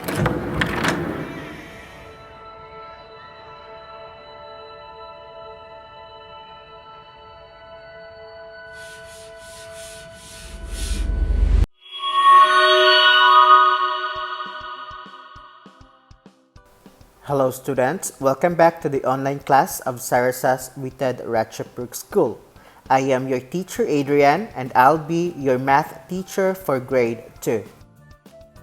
Hello students, welcome back to the online class of Sarasas Wited Ratchabrook School. I am your teacher Adrian and I'll be your math teacher for grade 2.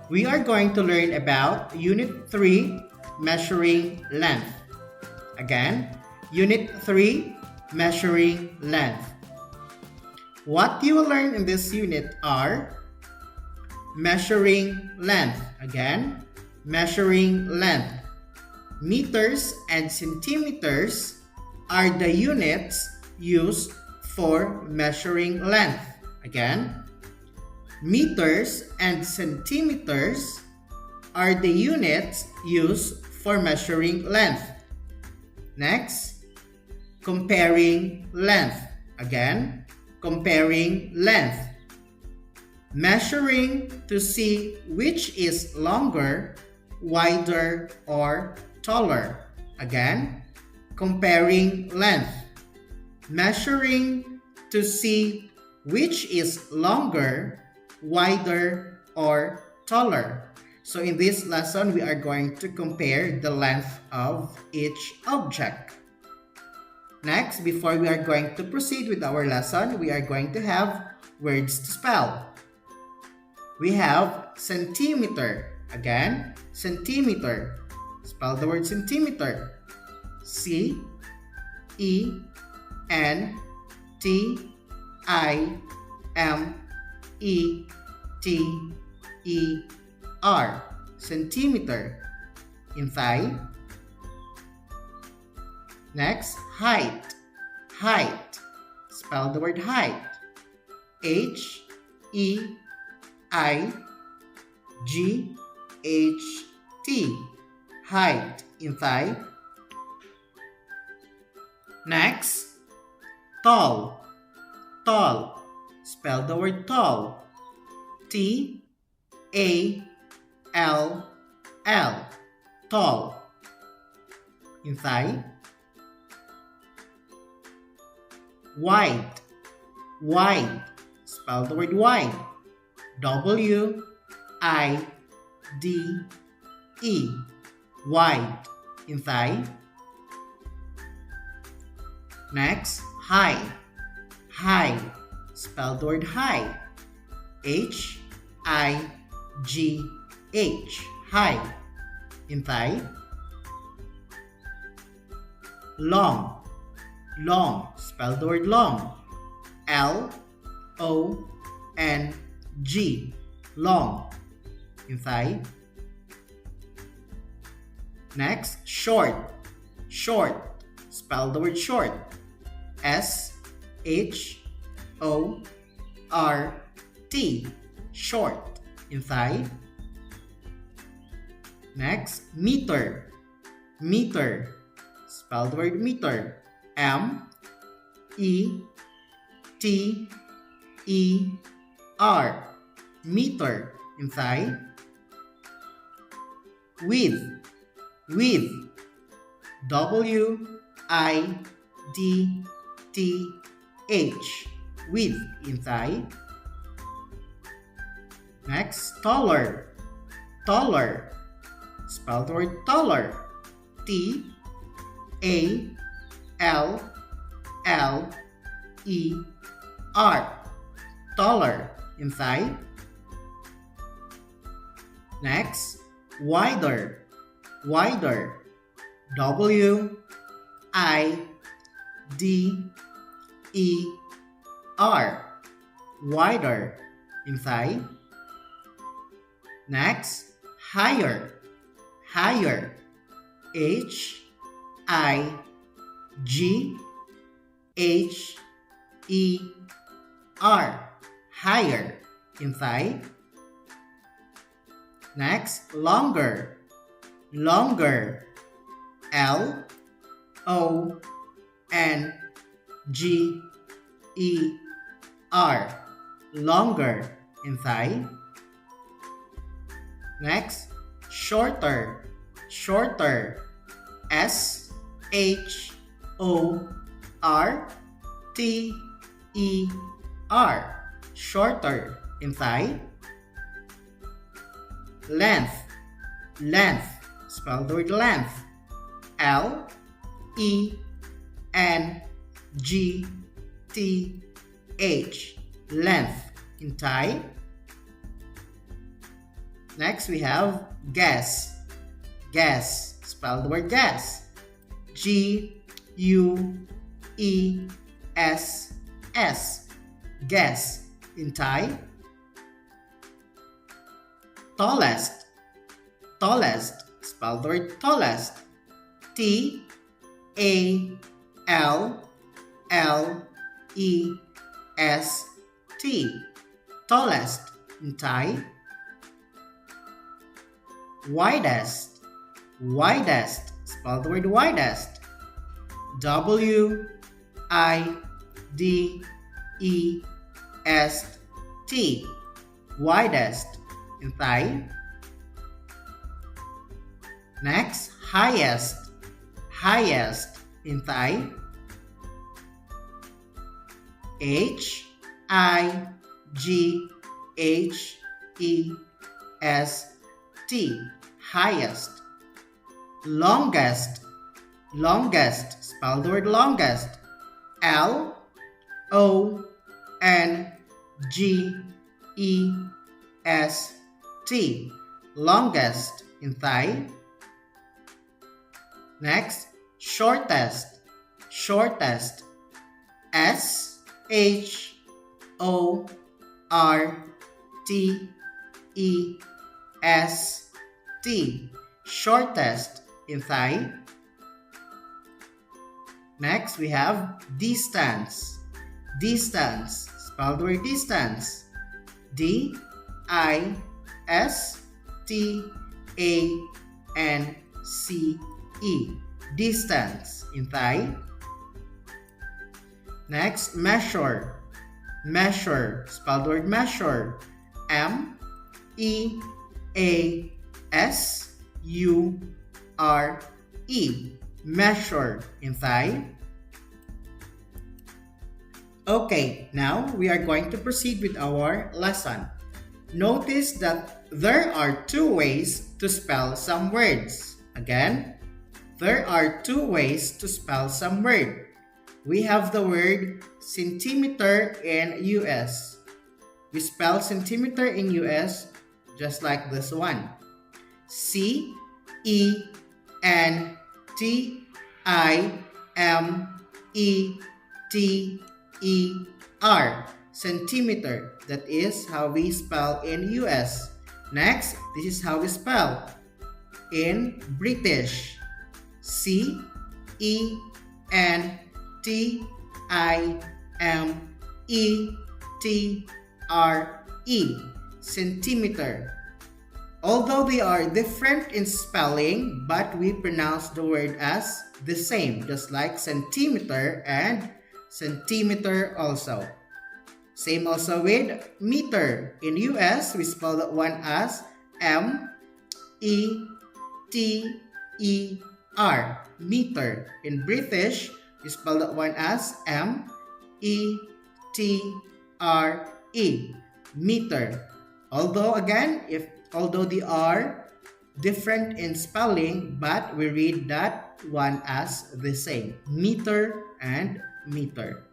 We are going to learn about Unit 3, Measuring Length. Again, Unit 3, Measuring Length. What you will learn in this unit are measuring length. Again, measuring length. Meters and centimeters are the units used for measuring length. Again, meters and centimeters are the units used for measuring length. Next, comparing length. Again, comparing length. Measuring to see which is longer, wider, or taller. Again, comparing length. Measuring to see which is longer, wider, or taller. So in this lesson, we are going to compare the length of each object. Next, before we are going to proceed with our lesson, we are going to have words to spell. We have centimeter. Again, centimeter. Spell the word centimeter. C-E-N-T-I-M-E-T-E-R. Centimeter. Inside. Next, height. Height. Spell the word height. H-E-I-G-H-T. Height. Inside. Next, tall. Tall. Spell the word tall. T-A-L-L. Tall. Inside. Wide. Wide. Spell the word wide. W-I-D-E. Wide. Inside. Next, high. High. Spell the word high. H-I-G-H. High. Inside. Long. Long. Spell the word long. L-O-N-G. Long. Inside. Next, short. Short. Spell the word short. S-H-O-R-T. Short. Inside. Next, meter. Meter. Spell the word meter. M-E-T-E-R. Meter. Inside. Width. Width. W-I-D-T-H. Width. Inside. Next, taller. Taller. Spell the word taller. T-A-L-L-E-R. Taller. Inside. Next, wider. Wider. W-I-D-E-R. Wider. Inside. Next, higher. Higher. H-I-G-H-E-R. Higher. Inside. Next, longer. Longer. L-O-N-G-E-R. Longer. Inside. Next, shorter, shorter. S H O R T E R, shorter. In Thai, length, length. Spell the word length. L E N G T H, length. In Thai. Next we have guess, guess. Spell the word guess. G-U-E-S-S, guess. In Thai. Tallest, tallest. Spell the word tallest. T-A-L-L-E-S-T, tallest. In Thai. Widest, widest. Spell the word widest. W-I-D-E-S-T, widest. In Thai. Next, highest, highest. In Thai. H-I-G-H-E-S-T, highest. Longest, longest. Spell the word longest. L-O-N-G-E-S-T, longest. In Thai. Next, shortest, shortest. S-H-O-R-T-E-S-T, shortest. In Thai. Next, we have distance, distance. Spell the word distance. D-I-S-T-A-N-C-E, distance. In Thai. Next, measure, measure. Spell the word measure. M-E-A-S-U-R-E, measure. In Thai. Okay, now we are going to proceed with our lesson. Notice that there are two ways to spell some words. Again, there are two ways to spell some word. We have the word centimeter in US. We spell centimeter in US just like this one. C-E-N-T-I-M-E-T-E-R, centimeter. That is how we spell in US. Next, this is how we spell in British. C-E-N-T-I-M-E-T-R-E, centimeter. Although they are different in spelling, but we pronounce the word as the same, just like centimeter and centimeter also. Same also with meter. In US, we spell that one as M-E-T-E-R, meter. In British, we spell that one as M-E-T-R-E, meter. Although again, although they are different in spelling, but we read that one as the same, meter and meter.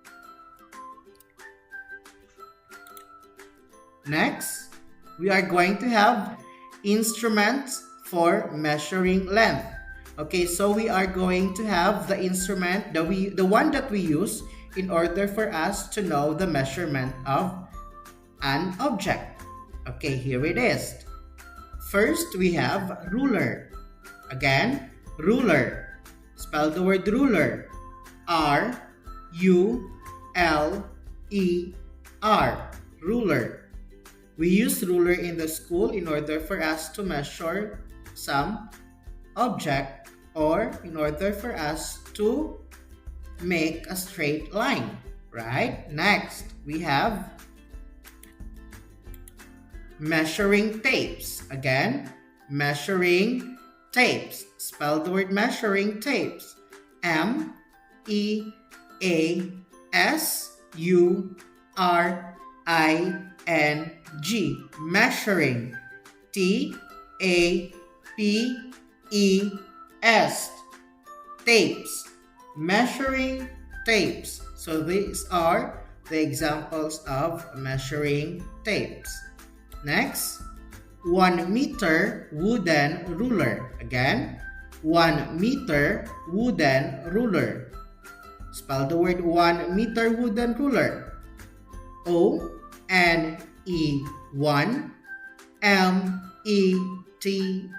Next, we are going to have instruments for measuring length. Okay, so we are going to have the instrument, the one that we use in order for us to know the measurement of an object. Okay, here it is. First, we have ruler. Again, ruler. Spell the word ruler. R-U-L-E-R, ruler. We use ruler in the school in order for us to measure some object or in order for us to make a straight line, right? Next, we have measuring tapes. Again, measuring tapes. Spell the word measuring tapes. MEASURING. Measuring. TAPES. Tapes. Measuring tapes. So these are the examples of measuring tapes. Next, 1 meter wooden ruler. Again, 1 meter wooden ruler. Spell the word 1 meter wooden ruler. ONE1 METER,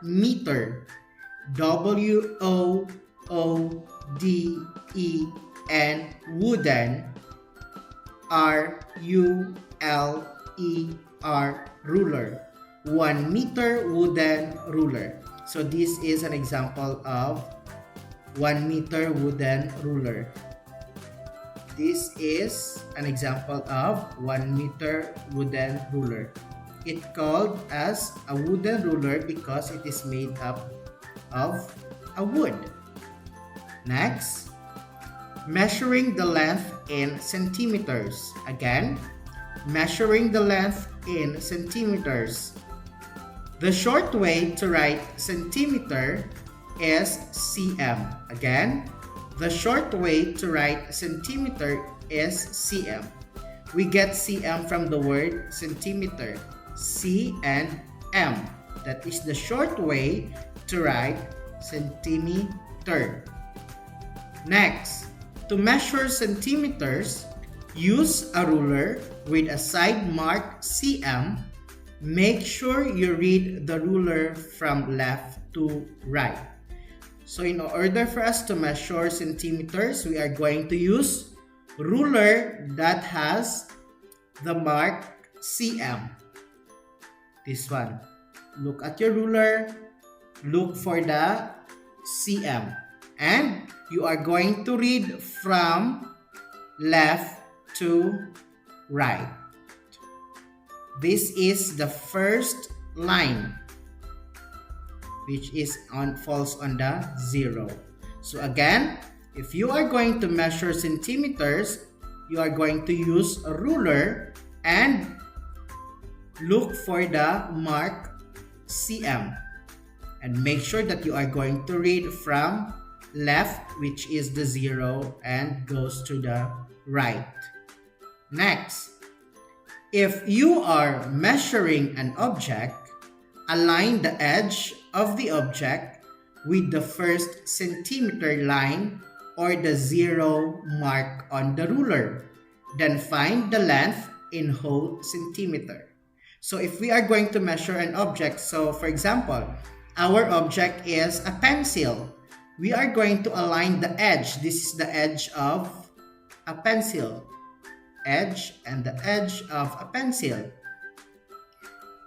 meter. WOODEN, wooden. RULER, ruler. 1 meter wooden ruler. So this is an example of 1 meter wooden ruler. This is an example of 1 meter wooden ruler. It's called as a wooden ruler because it is made up of a wood. Next, measuring the length in centimeters. Again, measuring the length in centimeters. The short way to write centimeter is cm. Again, the short way to write centimeter is cm. We get cm from the word centimeter. C and M. That is the short way to write centimeter. Next, to measure centimeters, use a ruler with a side mark cm. Make sure you read the ruler from left to right. So in order for us to measure centimeters, we are going to use ruler that has the mark cm. This one. Look at your ruler. Look for the cm. And you are going to read from left to right. This is the first line, which falls on the 0. So again, if you are going to measure centimeters, you are going to use a ruler and look for the mark cm. And make sure that you are going to read from left, which is the 0, and goes to the right. Next, if you are measuring an object, align the edge of the object with the first centimeter line or the 0 mark on the ruler. Then find the length in whole centimeter. So if we are going to measure an object, so for example, our object is a pencil. We are going to align the edge. This is the edge of a pencil. Edge and the edge of a pencil.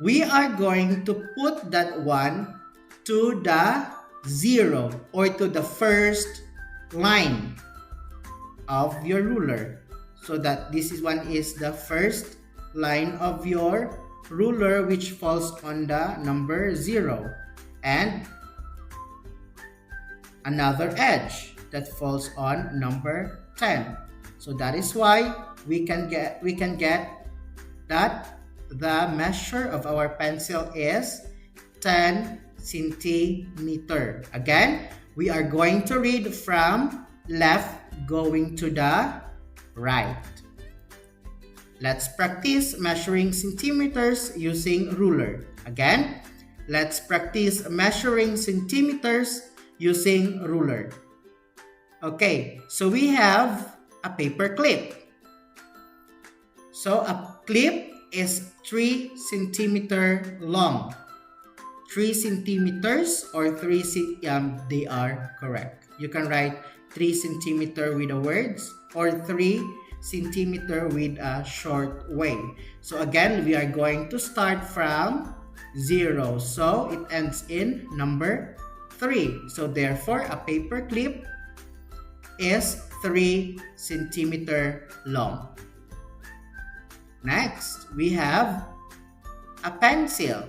We are going to put that one to the 0 or to the first line of your ruler. So that this one is the first line of your ruler, which falls on the number 0. And another edge that falls on number 10. So that is why we can get that the measure of our pencil is 10 centimeter. Again, we are going to read from left going to the right. Let's practice measuring centimeters using ruler. Again, let's practice measuring centimeters using ruler. Okay, so we have a paper clip. So a clip is 3 centimeter long. 3 centimeters or 3 they are correct. You can write 3 centimeter with the words or 3 centimeter with a short way. So again, we are going to start from 0. So it ends in number 3. So therefore, a paper clip is 3 centimeter long. Next, we have a pencil.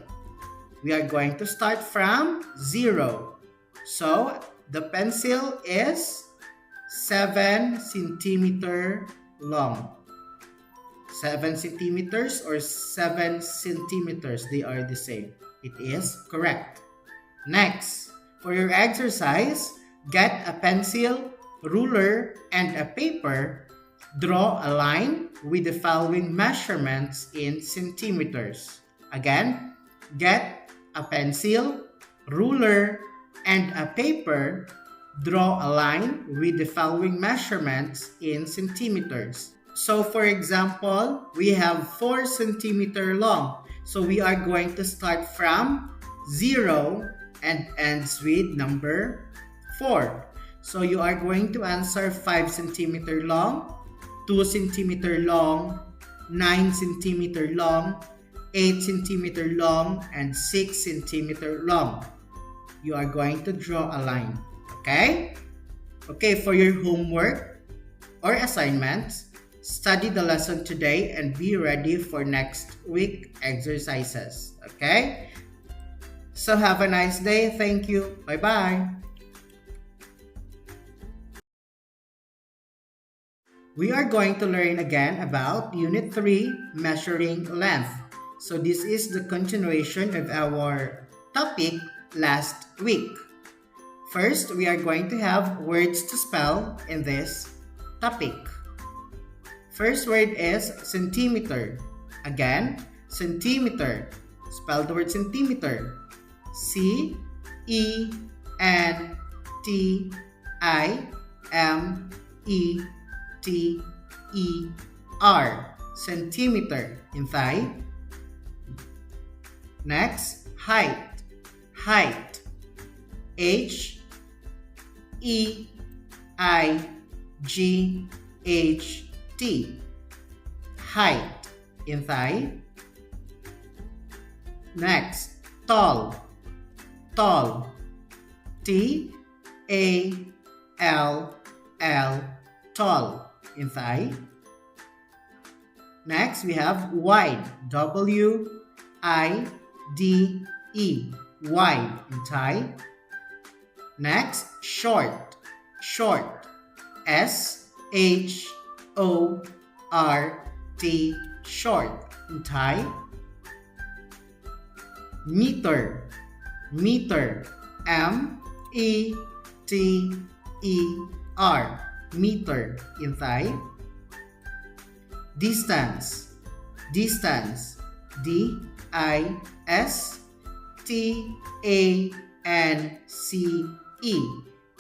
we are going to start from 0. So the pencil is 7 centimeter long. 7 centimeters or 7 centimeters, they are the same. It is correct. Next, for your exercise, get a pencil, ruler, and a paper. Draw a line with the following measurements in centimeters. Again, get a pencil, ruler, and a paper. Draw a line with the following measurements in centimeters. So for example, we have 4 centimeter long. So we are going to start from 0 and ends with number 4. So you are going to answer 5 centimeter long, 2 centimeter long, 9 centimeter long, 8 centimeter long, and 6 centimeter long. You are going to draw a line. Okay? Okay, for your homework or assignments, study the lesson today and be ready for next week exercises. Okay? So have a nice day. Thank you. Bye-bye. We are going to learn again about Unit 3, Measuring Length. So this is the continuation of our topic last week. First, we are going to have words to spell in this topic. First word is centimeter. Again, centimeter. Spell the word centimeter. C-E-N-T-I-M-E-T-E-R. Centimeter in Thai. Next, height. Height. H-E-I-G-H-T. Height in Thai. Next, tall. Tall. T-A-L-L. Tall in Thai. Next, we have wide. W-I-D-E. Wide in Thai. Next, short. Short. S-H-O-R-T. Short in Thai. Meter. Meter. M-E-T-E-R. Meter in Thai. Distance. Distance. D-I-S-T-A-N-C-E.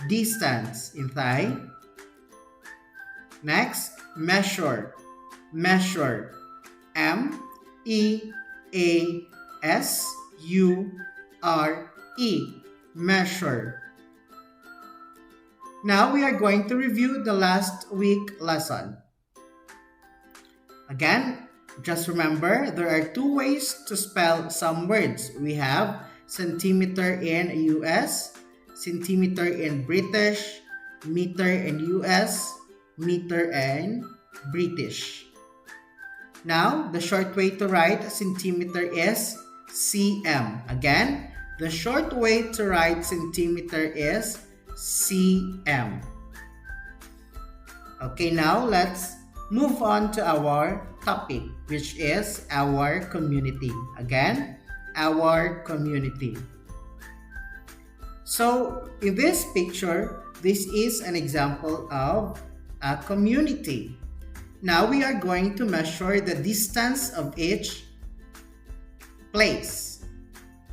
Distance in Thai. Next, measure. Measure. M-E-A-S-U-R-E. Measure. Now we are going to review the last week lesson. Again, just remember there are two ways to spell some words. We have centimeter in US, centimeter in British, meter in US, meter in British. Now, the short way to write centimeter is cm. Again, the short way to write centimeter is cm. Okay, now let's move on to our topic, which is our community. Again, our community. So, in this picture, this is an example of a community. Now we are going to measure the distance of each place.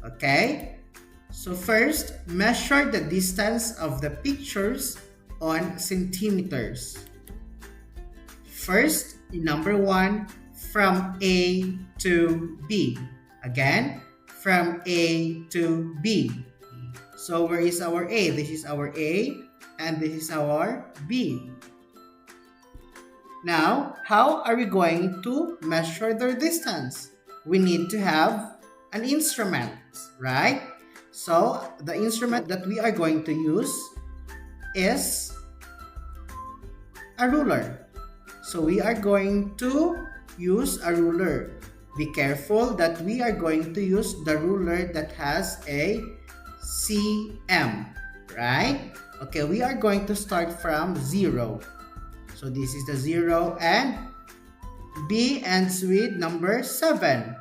Okay? So first, measure the distance of the pictures on centimeters. First, in number 1, from A to B. Again, from A to B. So where is our A? This is our A and this is our B. Now, how are we going to measure their distance? We need to have an instrument, right? So, the instrument that we are going to use is a ruler. So, we are going to use a ruler. be careful that we are going to use the ruler that has a cm, right? Okay, we are going to start from 0. So this is the 0 and B ends with number 7.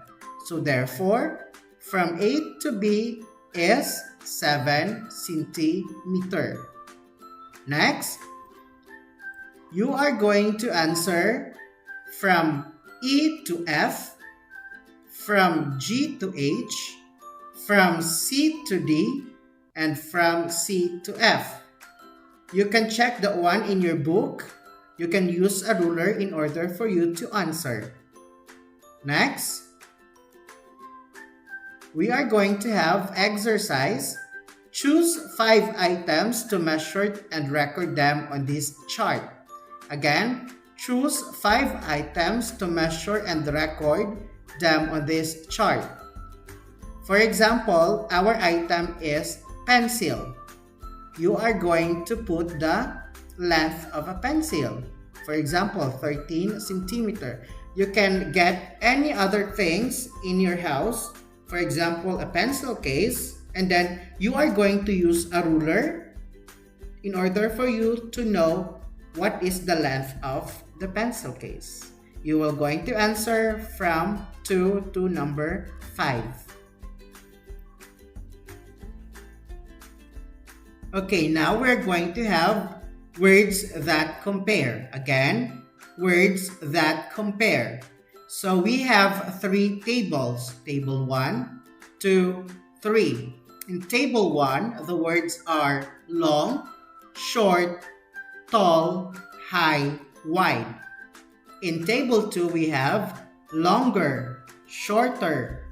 So therefore, from A to B is 7 centimeter. Next, you are going to answer from E to F, from G to H, from C to D, and from C to F. You can check the one in your book. You can use a ruler in order for you to answer. Next, we are going to have exercise. Choose 5 items to measure and record them on this chart. Again, choose 5 items to measure and record them on this chart. For example, our item is pencil. You are going to put the length of a pencil. For example, 13 centimeter. You can get any other things in your house. For example, a pencil case. And then you are going to use a ruler in order for you to know what is the length of the pencil case. You will going to answer from 2 to number 5. Okay, now we're going to have words that compare. Again, words that compare. So we have 3 tables. Table 1, 2, 3. In table 1, the words are long, short, tall, high, wide. In table 2, we have longer, shorter,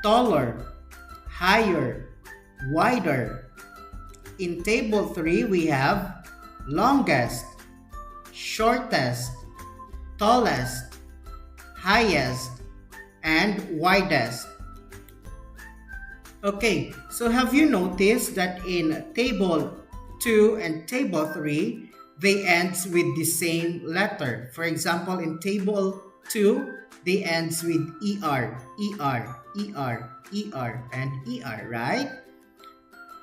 taller, higher, wider. In table 3, we have longest, shortest, tallest, highest, and widest. Okay, so have you noticed that in table 2 and table 3, they ends with the same letter? For example, in table 2, they ends with ER, ER, ER, ER, and ER, right?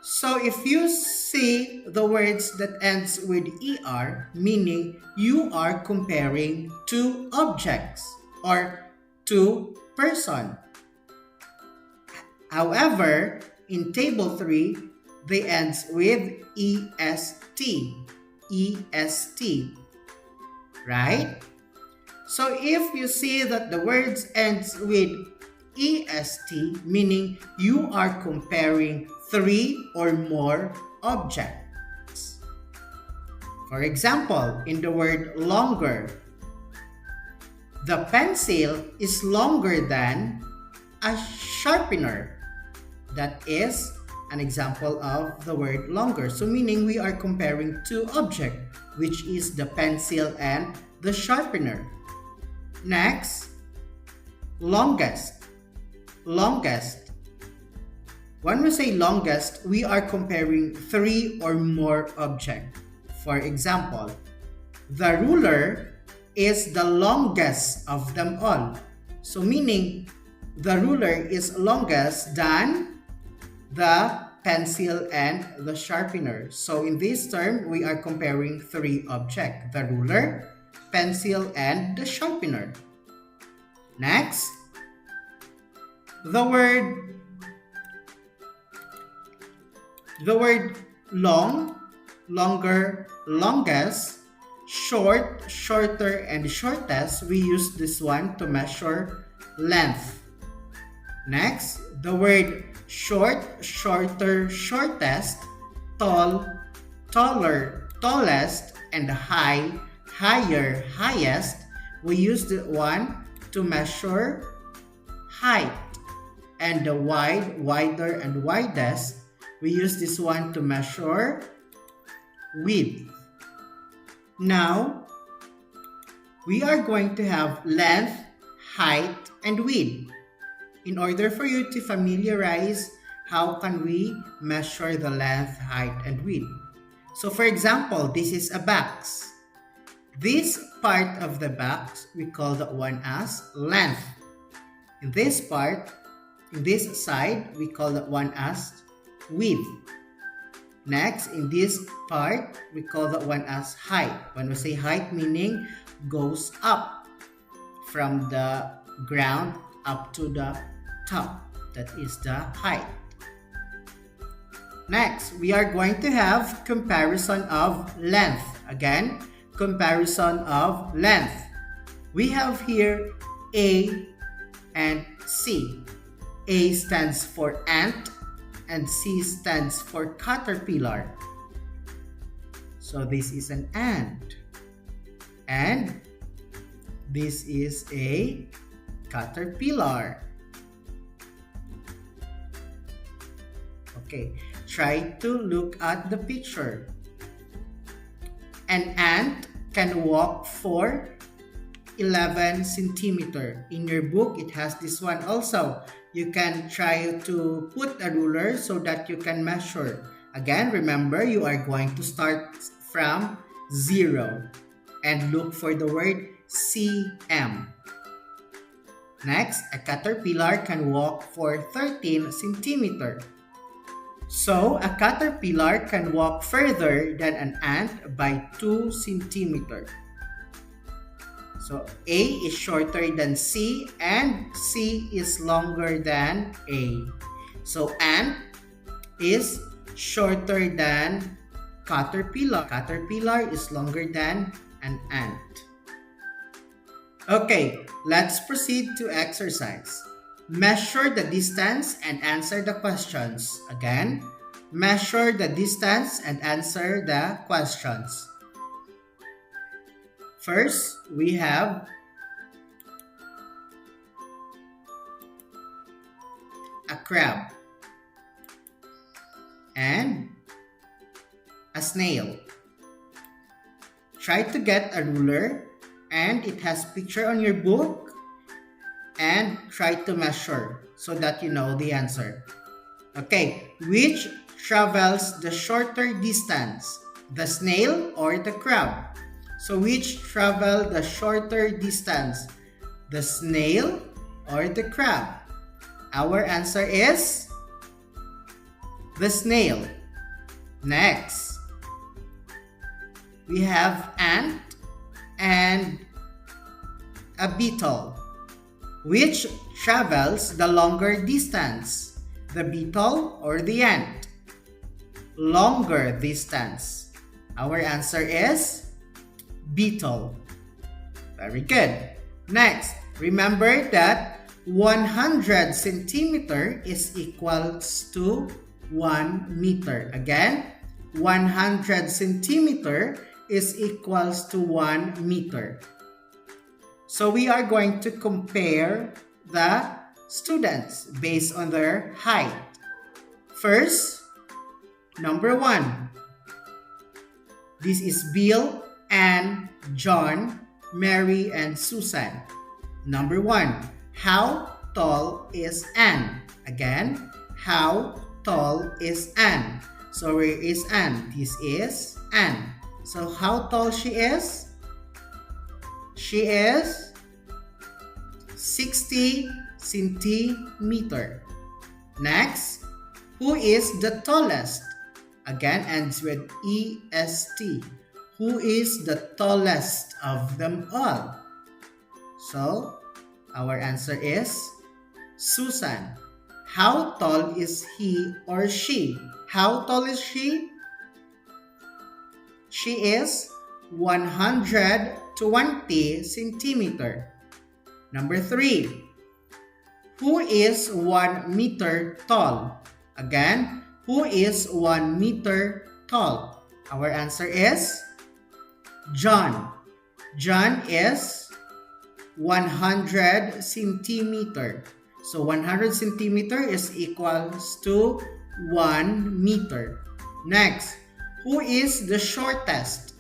So if you see the words that ends with ER, meaning you are comparing 2 objects or 2 person. However, in table 3, they ends with EST, EST, right? So if you see that the words ends with EST, meaning you are comparing 3 or more objects. For example, in the word longer, the pencil is longer than a sharpener. That is an example of the word longer. So meaning we are comparing 2 objects, which is the pencil and the sharpener. Next, longest. Longest. When we say longest, we are comparing 3 or more objects. For example, the ruler is the longest of them all. So meaning the ruler is longest than the pencil and the sharpener. So in this term, we are comparing 3 objects: the ruler, pencil, and the sharpener. Next, the word long, longer, longest, short, shorter, and shortest. We use this one to measure length. Next, the word short, shorter, shortest, tall, taller, tallest, and high, higher, highest. We use the one to measure height. And the wide, wider, and widest, we use this one to measure width. Now, we are going to have length, height, and width. In order for you to familiarize how can we measure the length, height, and width. So for example, this is a box. This part of the box, we call that one as length. In this part, in this side, we call that one as width. Next, in this part, we call that one as height. When we say height, meaning goes up from the ground up to the top. That is the height. Next, we are going to have comparison of length. Again, comparison of length. We have here A and C. A stands for ant and C stands for caterpillar. So this is an ant and this is a caterpillar. Okay, try to look at the picture. An ant can walk for 11 centimeter. In your book, it has this one also. You can try to put a ruler so that you can measure. Again, remember, you are going to start from 0 and look for the word cm. Next, a caterpillar can walk for 13 centimeter. So, a caterpillar can walk further than an ant by 2 centimeter. So, A is shorter than C and C is longer than A. So, ant is shorter than caterpillar. Caterpillar is longer than an ant. Okay, let's proceed to exercise. Measure the distance and answer the questions. Again, measure the distance and answer the questions. First, we have a crab and a snail. Try to get a ruler and it has picture on your book and try to measure so that you know the answer. Okay, which travels the shorter distance, the snail or the crab? So which travel the shorter distance, the snail or the crab? Our answer is the snail. Next, we have ant and a beetle. Which travels the longer distance, the beetle or the ant? Longer distance. Our answer is beetle. Very good. Next, remember that 100 centimeter is equals to 1 meter. Again, 100 centimeter is equals to 1 meter. So we are going to compare the students based on their height. First, number 1. This is Bill, Anne, John, Mary, and Susan. Number 1. How tall is Anne? Again, how tall is Anne? So where is Anne? This is Anne. So how tall she is? She is 60 centimeter. Next, who is the tallest? Again, ends with EST. Who is the tallest of them all? So, our answer is Susan. How tall is he or she? How tall is she? She is 120 centimeter. Number 3. Who is 1 meter tall? Again, who is 1 meter tall? Our answer is John. John is 100 centimeter. So 100 centimeter is equals to 1 meter. Next, who is the shortest?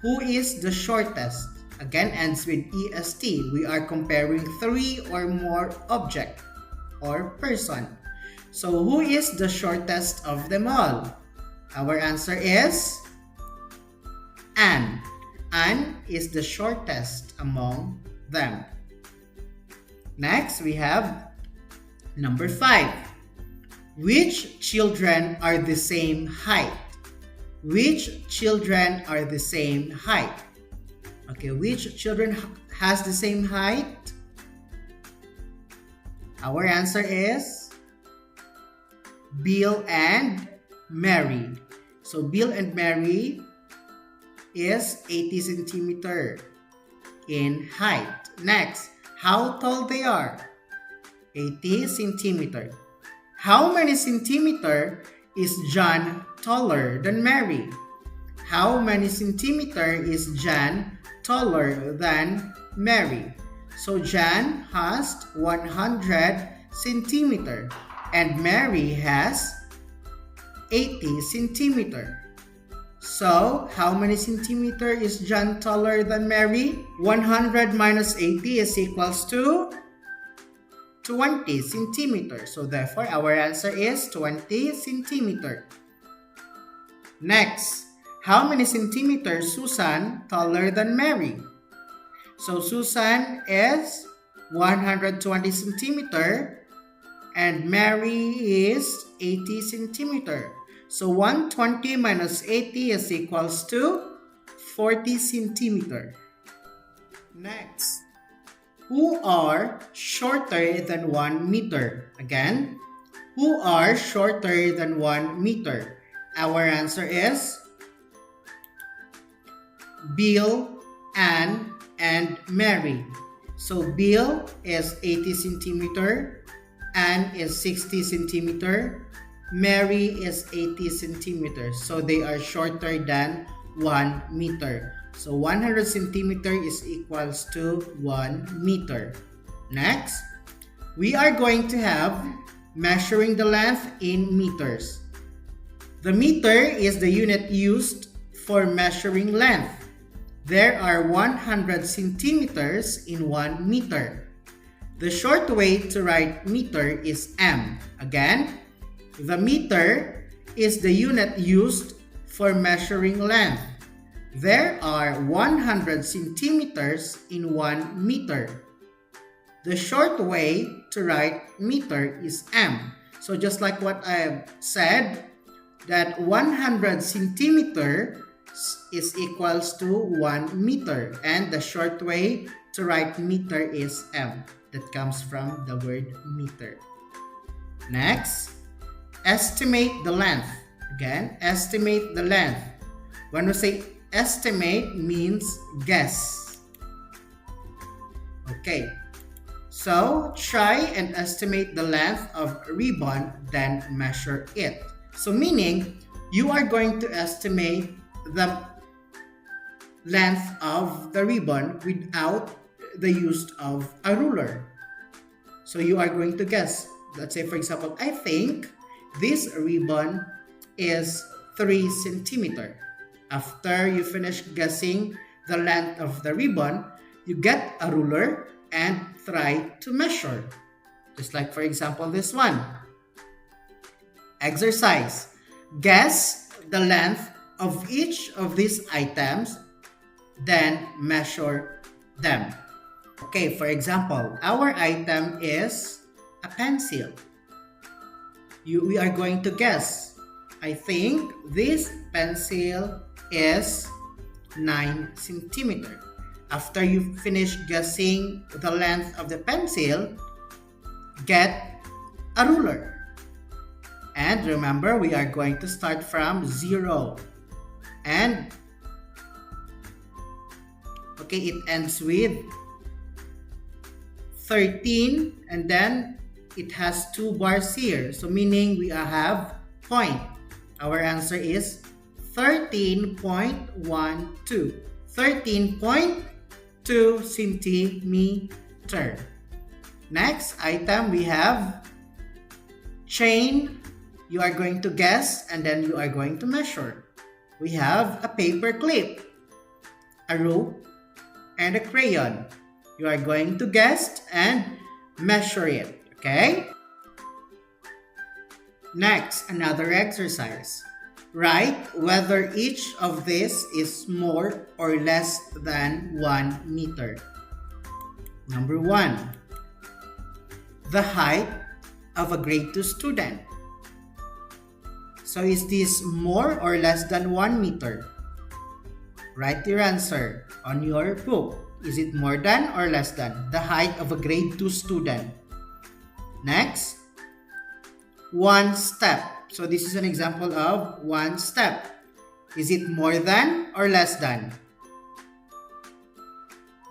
Who is the shortest? Again, ends with EST. We are comparing 3 or more object or person. So, who is the shortest of them all? Our answer is Anne. Anne is the shortest among them. Next, we have number 5. Which children are the same height? Which children are the same height? Okay, which children has the same height? Our answer is Bill and Mary. So Bill and Mary is 80 centimeter in height. Next, how tall they are? 80 centimeter. How many centimeter is John taller than Mary? How many centimeter is John taller than Mary? So John has 100 centimeter and Mary has 80 centimeter. So how many centimeter is John taller than Mary? 100 minus 80 is equals to 20 centimeter. So therefore, our answer is 20 centimeter. Next, how many centimeters Susan taller than Mary? So Susan is 120 centimeter and Mary is 80 centimeter. So 120 minus 80 is equals to 40 centimeter. Next, who are shorter than 1 meter? Again, who are shorter than 1 meter? Our answer is Bill, Anne, and Mary. So Bill is 80 centimeter, Anne is 60 centimeter, Mary is 80 centimeters. So they are shorter than 1 meter. So 100 centimeter is equals to 1 meter. Next, we are going to have measuring the length in meters. The meter is the unit used for measuring length. There are 100 centimeters in 1 meter. The short way to write meter is m. Again, the meter is the unit used for measuring length. There are 100 centimeters in 1 meter. The short way to write meter is m. So just like what I said, that 100 centimeter is equals to 1 meter. And the short way to write meter is m. That comes from the word meter. Next, estimate the length. Again, estimate the length. When we say estimate, means guess. Okay, so try and estimate the length of a ribbon, then measure it. So meaning, you are going to estimate the length of the ribbon without the use of a ruler. So you are going to guess. Let's say, for example, I think this ribbon is 3 centimeter. After you finish guessing the length of the ribbon, you get a ruler and try to measure. Just like, for example, this one. Exercise. Guess the length of each of these items, then measure them. Okay, for example, our item is a pencil. We are going to guess. I think this pencil is 9 centimeter. After you finish guessing the length of the pencil, get a ruler. And remember, we are going to start from 0. And okay, it ends with 13 and then it has 2 bars here. So meaning we have point. Our answer is 13.12. 13.2 centimeter. Next item we have chain. You are going to guess and then you are going to measure. We have a paper clip, a rope, and a crayon. You are going to guess and measure it, okay? Next, another exercise. Write whether each of these is more or less than 1 meter. Number 1. the height of a grade 2 student? So is this more or less than 1 meter? Write your answer on your book. Is it more than or less than the height of a grade 2 student? Next, one step. So this is an example of one step. Is it more than or less than?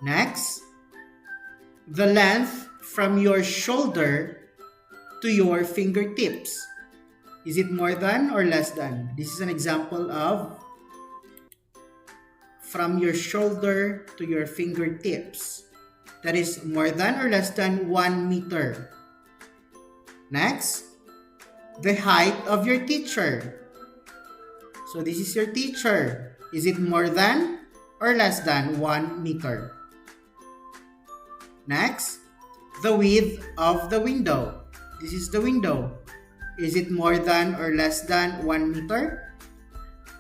Next, the length from your shoulder to your fingertips. Is it more than or less than? This is an example of from your shoulder to your fingertips. That is more than or less than 1 meter. Next, the height of your teacher. So this is your teacher. Is it more than or less than 1 meter? Next, the width of the window. This is the window. Is it more than or less than 1 meter?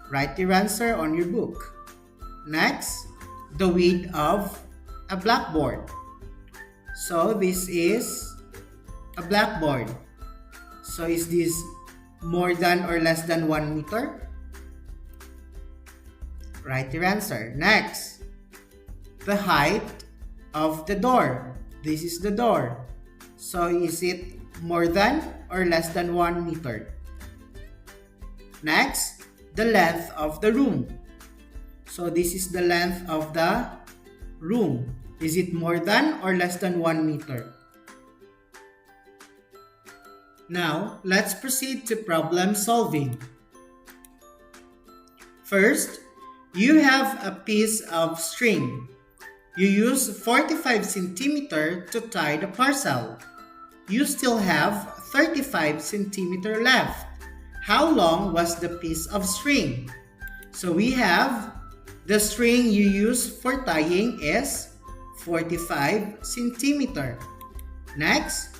Write your answer on your book. Next, the width of a blackboard. So this is a blackboard. So is this more than or less than 1 meter? Write your answer. Next, the height of the door. This is the door. So is it more than or less than 1 meter? Next, the length of the room. So this is the length of the room. Is it more than or less than 1 meter? Now, let's proceed to problem solving. First, you have a piece of string. You use 45 centimeter to tie the parcel. You still have 35 centimeter left. How long was the piece of string? So we have the string you use for tying is 45 centimeter. Next,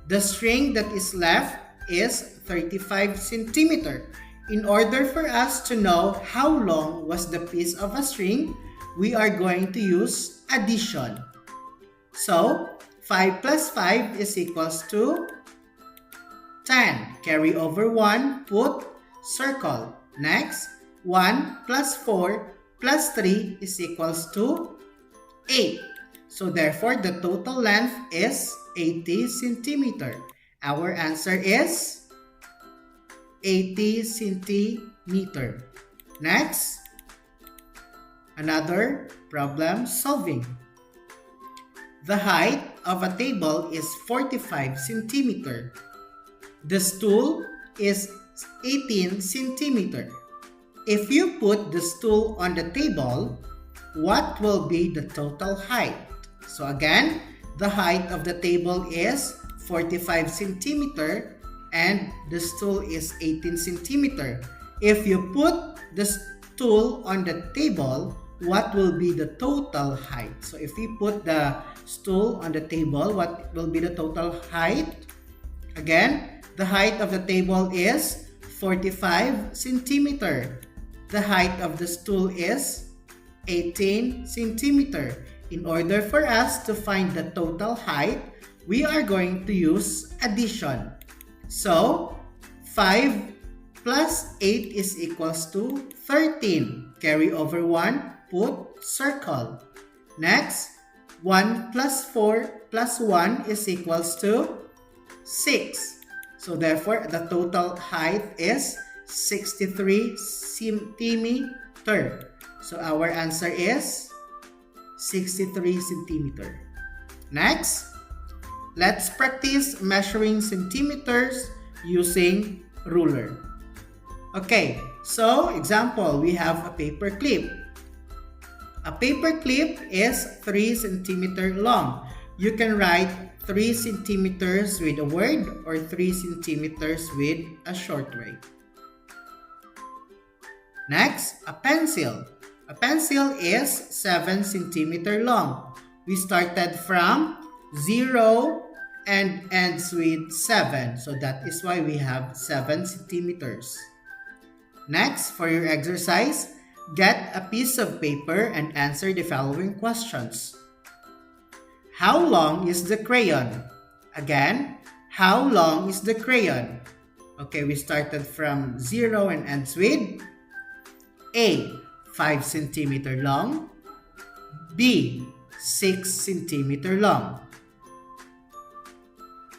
the string that is left is 35 centimeter. In order for us to know how long was the piece of a string, we are going to use addition. So, 5 plus 5 is equals to 10. Carry over 1, put circle. Next, 1 plus 4 plus 3 is equals to 8. So therefore, the total length is 80 centimeter. Our answer is 80 centimeter. Next, another problem solving. The height of a table is 45 centimeter. The stool is 18 centimeter. If you put the stool on the table, what will be the total height? So again, the height of the table is 45 centimeter and the stool is 18 centimeter. If you put the stool on the table, what will be the total height? So if we put the stool on the table, what will be the total height? Again, the height of the table is 45 centimeter. The height of the stool is 18 centimeter. In order for us to find the total height, we are going to use addition. So, 5 plus 8 is equals to 13. Carry over 1, put circle. Next, 1 plus 4 plus 1 is equals to 6. So therefore, the total height is 63 centimeter. So our answer is 63 centimeter. Next, let's practice measuring centimeters using ruler. Okay, so example, we have a paper clip. A paper clip is 3 centimeter long. You can write 3 centimeters with a word or 3 centimeters with a short word. Next, a pencil. A pencil is 7 centimeter long. We started from 0 and ends with 7. So that is why we have 7 centimeters. Next, for your exercise, get a piece of paper and answer the following questions. How long is the crayon? Again, how long is the crayon? Okay, we started from 0 and ends with A, 5 centimeter long, B, 6 centimeter long.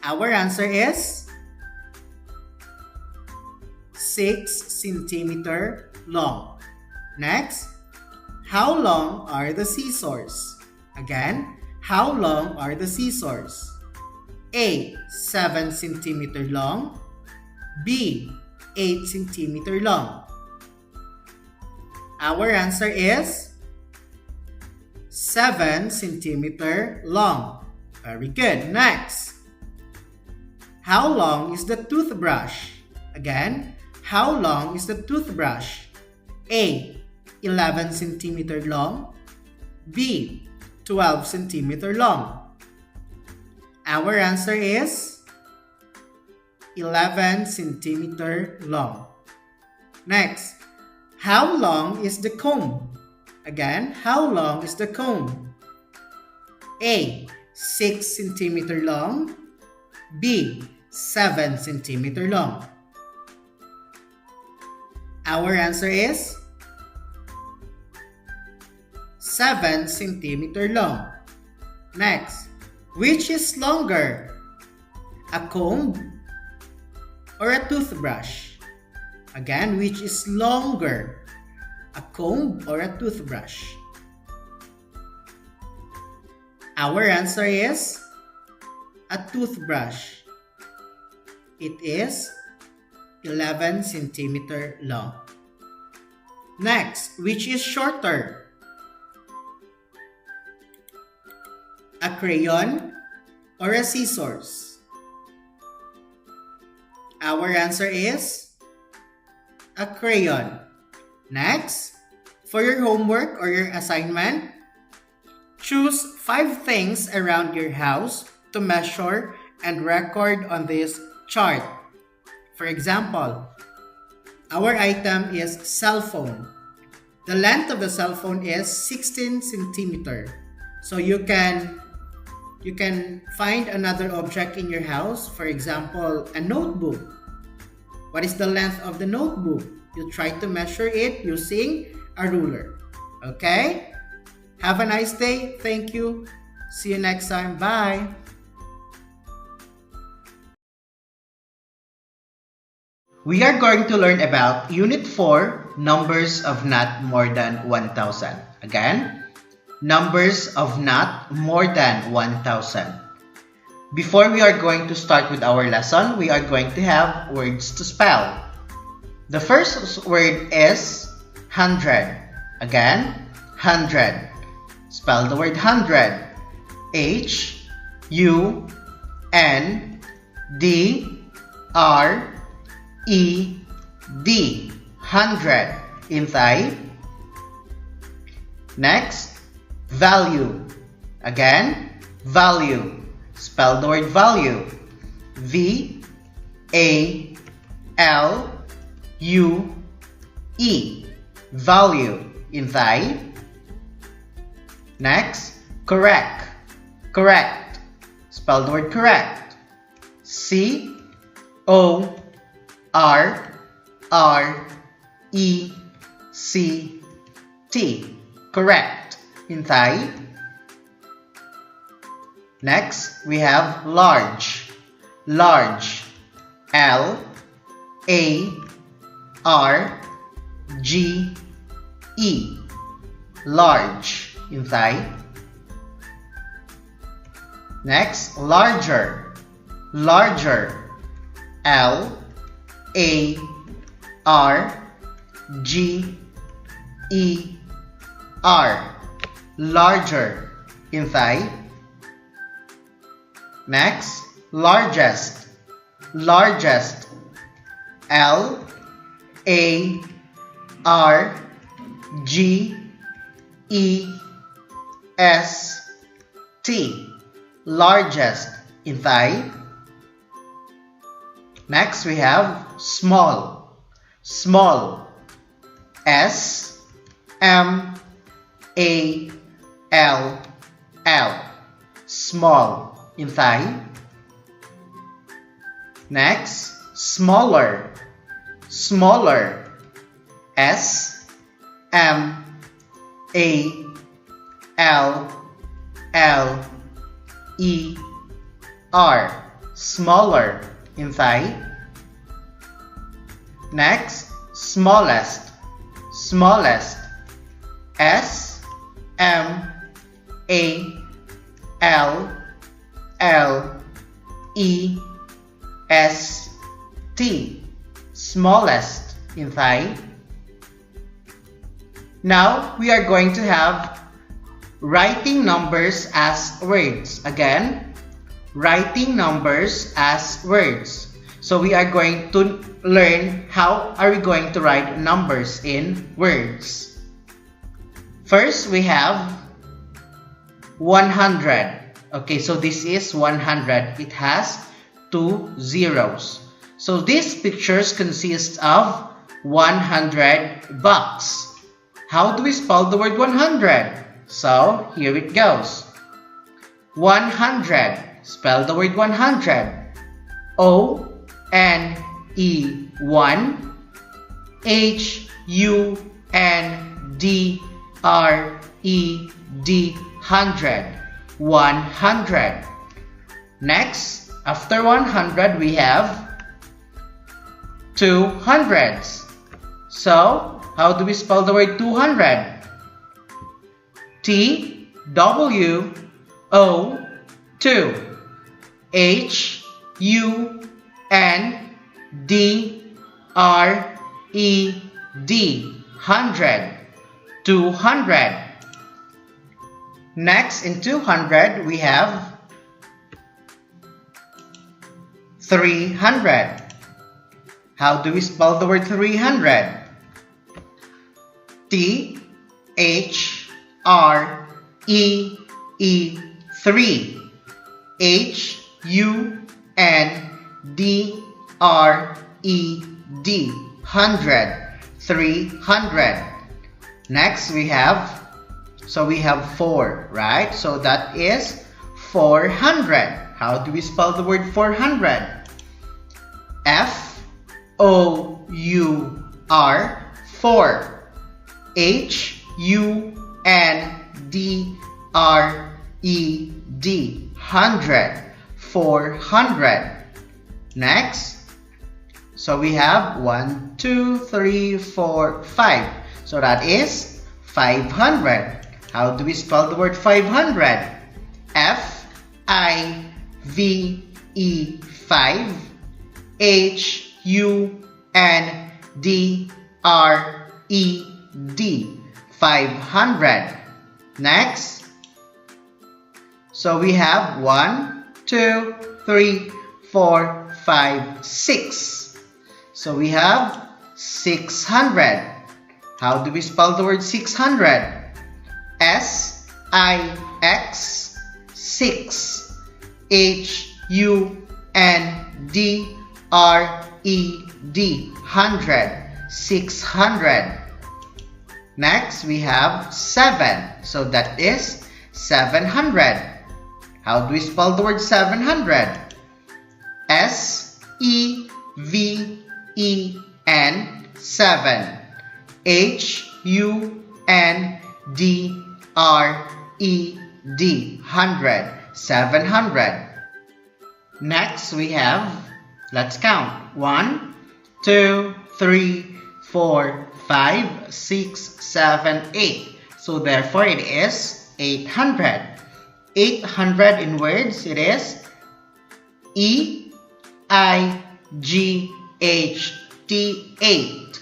Our answer is 6 centimeter long. Next, how long are the scissors? Again, how long are the scissors? A, 7 centimeter long, B, 8 centimeter long. Our answer is 7 centimeter long. Very good. Next, how long is the toothbrush? Again, how long is the toothbrush? A, 11 centimeter long, B, 12 centimeter long. Our answer is 11 centimeter long. Next, how long is the comb? Again, how long is the comb? A, 6 centimeter long, B, 7 centimeter long. Our answer is 7 centimeter long. Next, which is longer? A comb or a toothbrush? Again, which is longer? A comb or a toothbrush? Our answer is a toothbrush. It is 11 centimeter long. Next, which is shorter? A crayon or a scissors? Our answer is a crayon. Next, for your homework or your assignment, choose 5 things around your house to measure and record on this chart. For example, our item is cell phone. The length of the cell phone is 16 centimeter. So you can find another object in your house, for example, a notebook. What is the length of the notebook? You try to measure it using a ruler. Okay? Have a nice day. Thank you. See you next time. Bye. We are going to learn about Unit 4, numbers of not more than 1,000. Again, numbers of not more than 1,000. Before we are going to start with our lesson, we are going to have words to spell. The first word is 100. Again, 100. Spell the word 100. H-U-N-D-R-E-D. 100 in Thai. Next, value. Again, value. Spell the word value. V-A-L-U-E. Value in Thai. Next, correct. Correct. Spell the word correct. C-O-R-R-E-C-T. Correct in Thai. Next, we have large. Large. L-A-R-G-E. Large in Thai. Next, larger. Larger. L-A-R-G-E-R. Larger in Thai. Next, largest. Largest. L-A-R-G-E-S-T. Largest in Thai. Next, we have small. Small. S-M-A-L-L. Small in Thai. Next, smaller. Smaller. S M A L L E R. Smaller in Thai. Next, smallest. Smallest. S M A L L E S T. Smallest in Thai. Now we are going to have writing numbers as words. Again, writing numbers as words. So we are going to learn how are we going to write numbers in words. First, we have 100. Okay, so this is 100. It has 2 zeros. So these pictures consist of 100 bucks. How do we spell the word 100? So here it goes. 100. Spell the word 100. O-N-E 1 H-U-N-D-R-E-D 100. 100. Next, after 100 we have 200s. So, how do we spell the word 200? T-W-O-2 H-U-N-D-R-E-D 100. 200. Next, in 200, we have 300. How do we spell the word 300? T-H-R-E-E 3 H-U-N-D-R-E-D 100. 300. Next, we have 4, right? So that is 400. How do we spell the word 400? F-O-U-R 4 H-U-N-D-R-E-D 100. 400. Next, so we have 1, 2, 3, 4, 5. So that is 500. How do we spell the word 500? F-I-V-E 5 H-U-N-D-R-E-D 500. Next, so we have 1, 2, 3, 4, 5, 6. So we have 600. How do we spell the word 600? S-I-X 6 H-U-N-D-R-E-D 100. 600. Next, we have 7. So that is 700. How do we spell the word 700? S-E-V-E-N 7 H-U-N-D-R-E-D 100. 700. Next, we have, let's count. 1, 2, 3, 4, 5, 6, 7, 8. So therefore it is 800. 800 in words, it is E-I-G-H-T 8.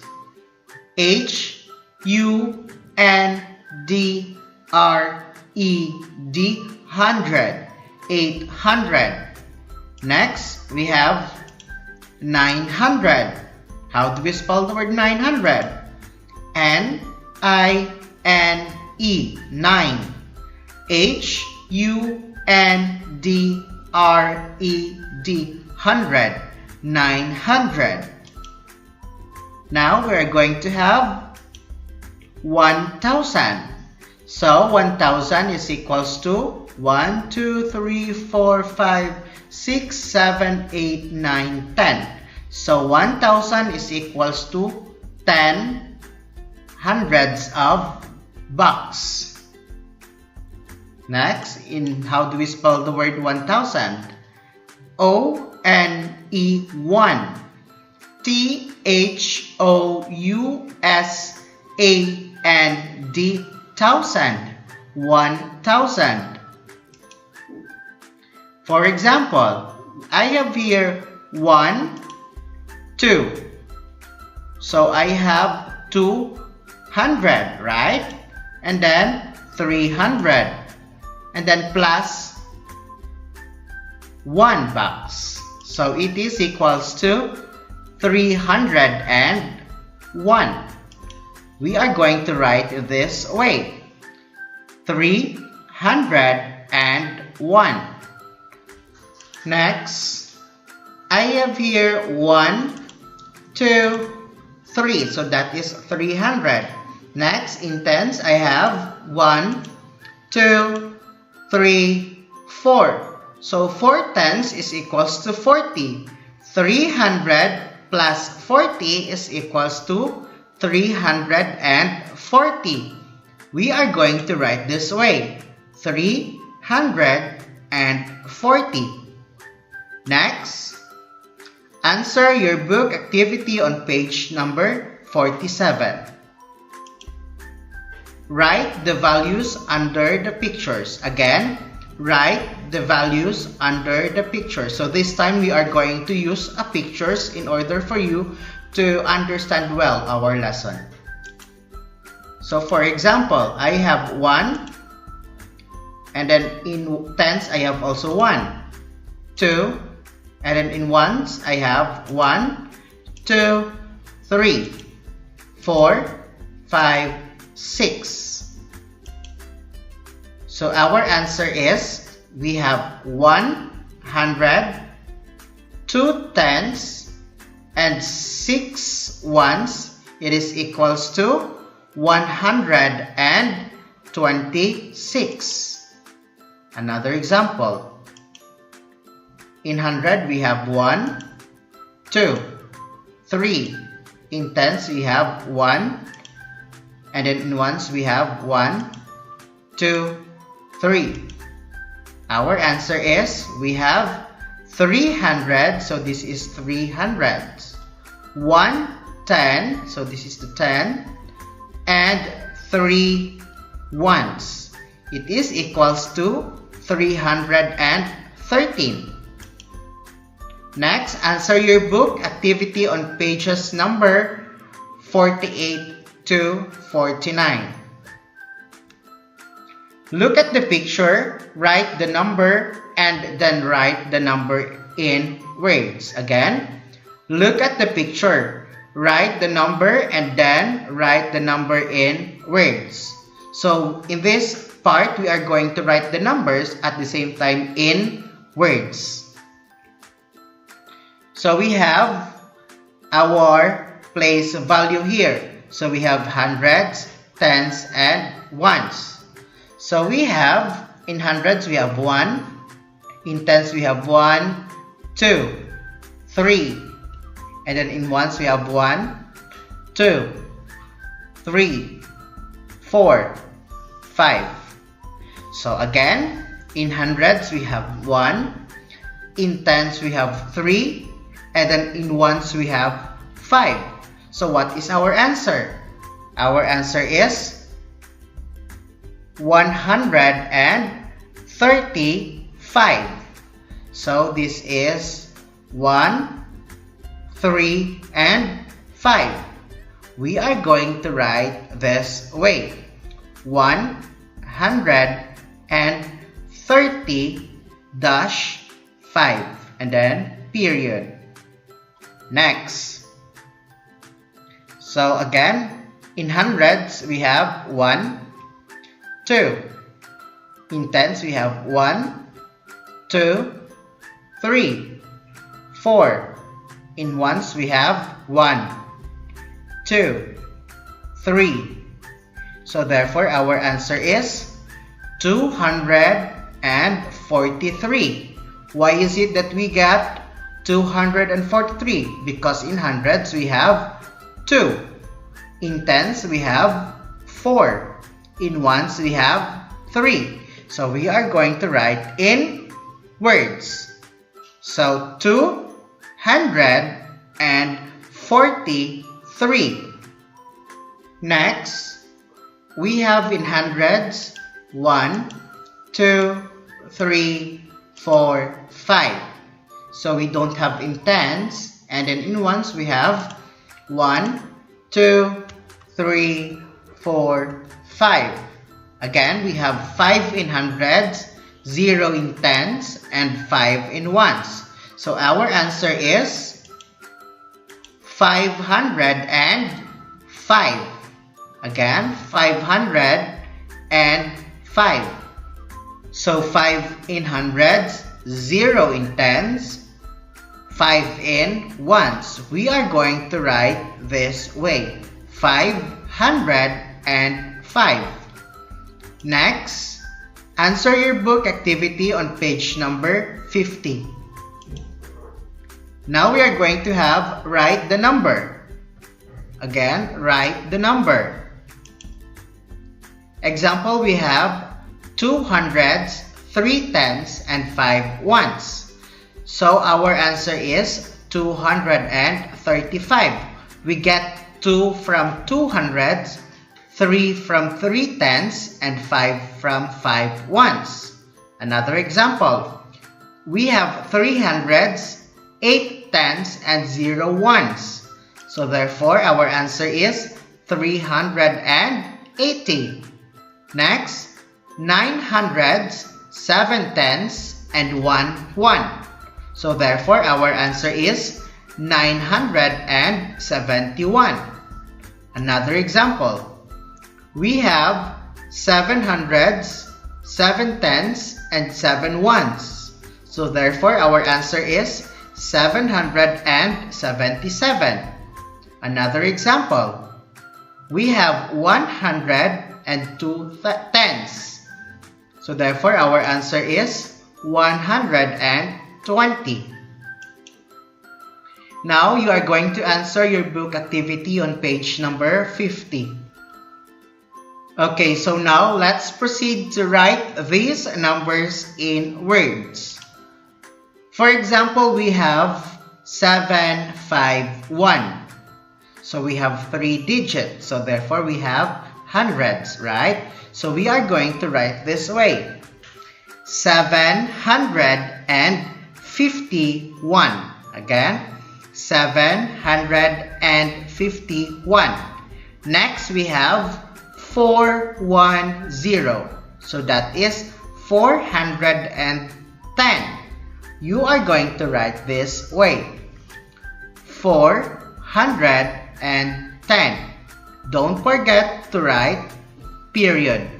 H-U-N-D-R-E-D 100. 800. Next, we have 900. How do we spell the word 900? N-I-N-E 9 H-U-N-D-R-E-D 100. 900. Now we're going to have 1,000. So 1,000 is equals to 1, 2, 3, 4, 5, 6, 7, 8, 9, 10. So 1,000 is equals to 10 hundreds of bucks. Next, how do we spell the word 1,000? O-N-E-1. T-H-O-U-S-A-N-D. Thousand. 1,000. For example, I have here 1, 2. So I have 200, right? And then 300. And then plus 1 bucks. So it is equals to 301. We are going to write this way. 301. Next, I have here 1, 2, 3. So that is 300. Next, in tens, I have 1, 2, 3, 4. So 4 tens is equals to 40. 300 plus 40 is equals to 340. We are going to write this way. 340. Next, answer your book activity on page number 47. Write the values under the pictures. Again, write the values under the pictures. So this time we are going to use pictures in order for you to understand well our lesson. So for example, I have 1, and then in tens I have also 1, 2, and then in ones I have 1, 2, 3, 4, 5, 6. So our answer is we have 100, 2 tens, and 6 ones. It is equals to 126. Another example. In 100 we have 1, 2, 3. In tens we have 1, and then in ones we have 1, 2, 3. Our answer is we have 300, so this is 300. 1 10, so this is the 10, and 3 ones. It is equals to 313. Next, answer your book activity on pages number 48 to 49. Look at the picture, write the number, and then write the number in words. Again, look at the picture, write the number, and then write the number in words. So in this part, we are going to write the numbers at the same time in words. So we have our place value here. So we have hundreds, tens, and ones. So we have, in hundreds we have 1, in tens we have 1, 2, 3, and then in ones we have 1, 2, 3, 4, 5. So again, in hundreds we have 1, in tens we have 3, and then in ones we have 5. So what is our answer? Our answer is 135. So this is 1, 3, and 5. We are going to write this way. 130-5, and then period. Next. So again, in hundreds we have 1, 2. In tens we have 1, 2, 3, 4. In ones we have 1, 2, 3. So therefore our answer is 235. and 43. Why is it that we get 243? Because in hundreds we have 2. In tens we have 4. In ones we have 3. So we are going to write in words. So 243. Next, we have in hundreds 1, 2, 3, 4, 5. So we don't have in tens, and then in ones we have 1, 2, 3, 4, 5. Again, we have 5 in hundreds, 0 in tens, and 5 in ones. So our answer is 505. Again, 505. So 5 in hundreds, 0 in tens, 5 in ones. We are going to write this way: 505. Next, answer your book activity on page number 50. Now we are going to have write the number. Again, write the number. Example, we have 2 hundreds, 3 tens, and 5 ones. So our answer is 235. We get 2 from 2 hundreds, 3 from 3 tens, and 5 from 5 ones. Another example, we have 3 hundreds, 8 tens, and 0 ones. So therefore, our answer is 380. Next, 9 hundreds, 7 tens, and 1 one. So therefore, our answer is 971. Another example, we have 7 hundreds, 7 tens, and 7 ones. So therefore, our answer is 777. Another example, we have 102 tens. So therefore, our answer is 120. Now, you are going to answer your book activity on page number 50. Okay, so now let's proceed to write these numbers in words. For example, we have 751. So we have 3 digits. So therefore, we have hundreds, right? So we are going to write this way: 751. Again, 751. Next, we have 410. So that is 410. You are going to write this way: 410. Don't forget to write period.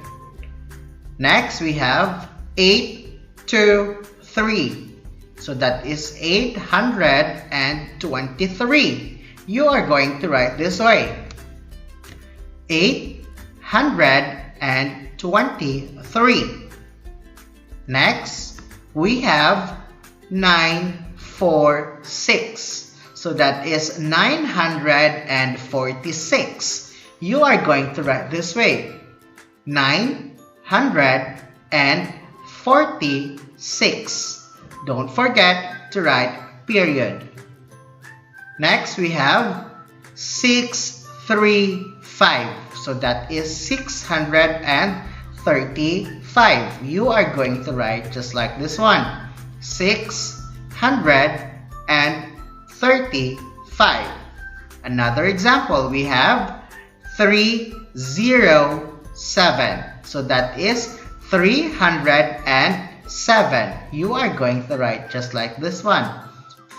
Next, we have 823. So that is 823. You are going to write this way: 823. Next, we have 946. So that is 946. You are going to write this way: 946. Don't forget to write period. Next, we have 635. So that is 635. You are going to write just like this one: 635. Another example, we have 307. So that is 307. You are going to write just like this one: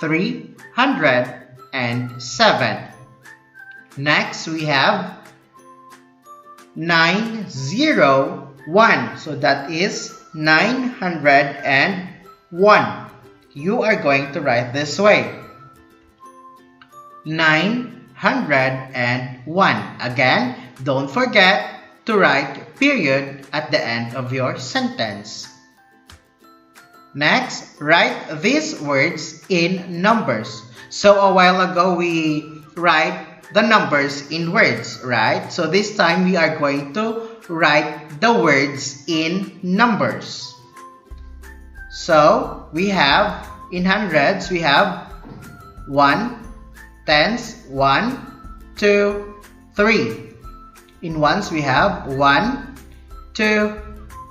307. Next, we have 901. So that is 901. You are going to write this way: 901. Again, don't forget to write period at the end of your sentence. Next, write these words in numbers. So a while ago, we write the numbers in words, right? So this time, we are going to write the words in numbers. So we have, in hundreds, we have 1, tens, 1, 2, 3. In ones, we have 1, 2,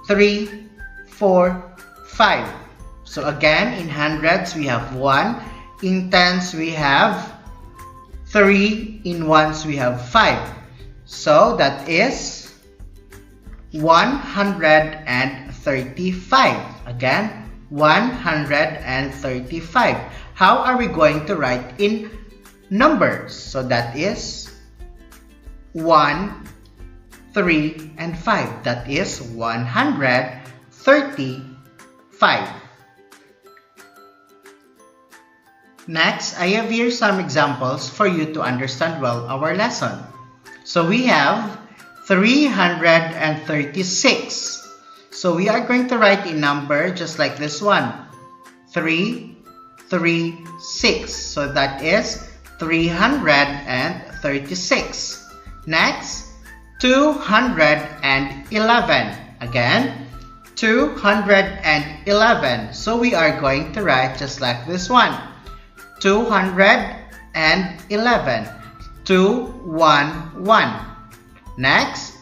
3, 4, 5. So again, in hundreds, we have 1. In tens, we have 3. In ones, we have 5. So that is 135. Again, 135. How are we going to write in numbers? So that is 1, 3, and 5. That is 135. Next, I have here some examples for you to understand well our lesson. So we have 336. So we are going to write a number just like this one. 336. So that is 336. Next, 211. Again, 211. So we are going to write just like this one. 211. 211. Next,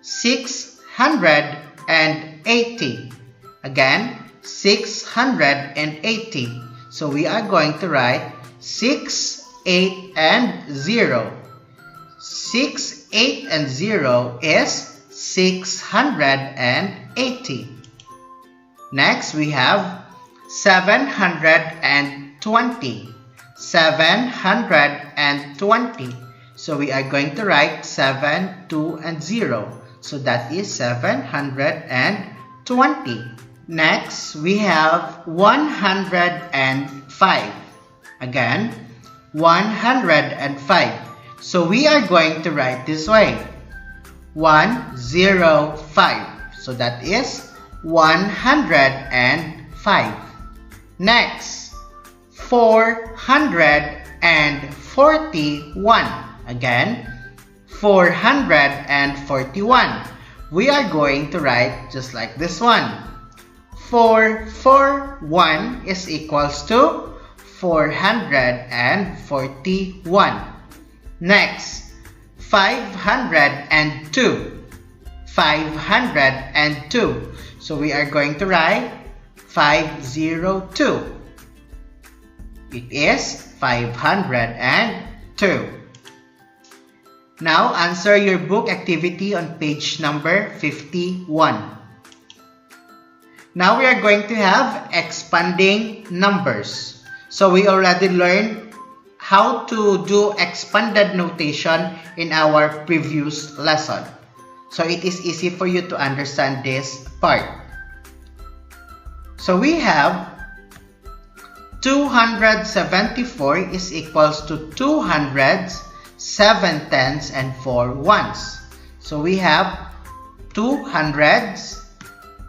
680. Again, 680. So we are going to write 6, 8, and 0. 6, 8, and 0 is 680. Next, we have 720. 720. So we are going to write 7, 2, and 0. So that is 720. Next, we have 105. Again, 105. So we are going to write this way. 105. So that is 105. Next, 441. Again, 441. We are going to write just like this one. 441 is equals to 441. Next, 502. 502. So we are going to write 502. It is 502. Now answer your book activity on page number 51. Now we are going to have expanding numbers. So we already learned how to do expanded notation in our previous lesson. So it is easy for you to understand this part. So we have 274 is equals to 2 hundreds, 7 tens, and 4 ones. So we have 2 hundreds,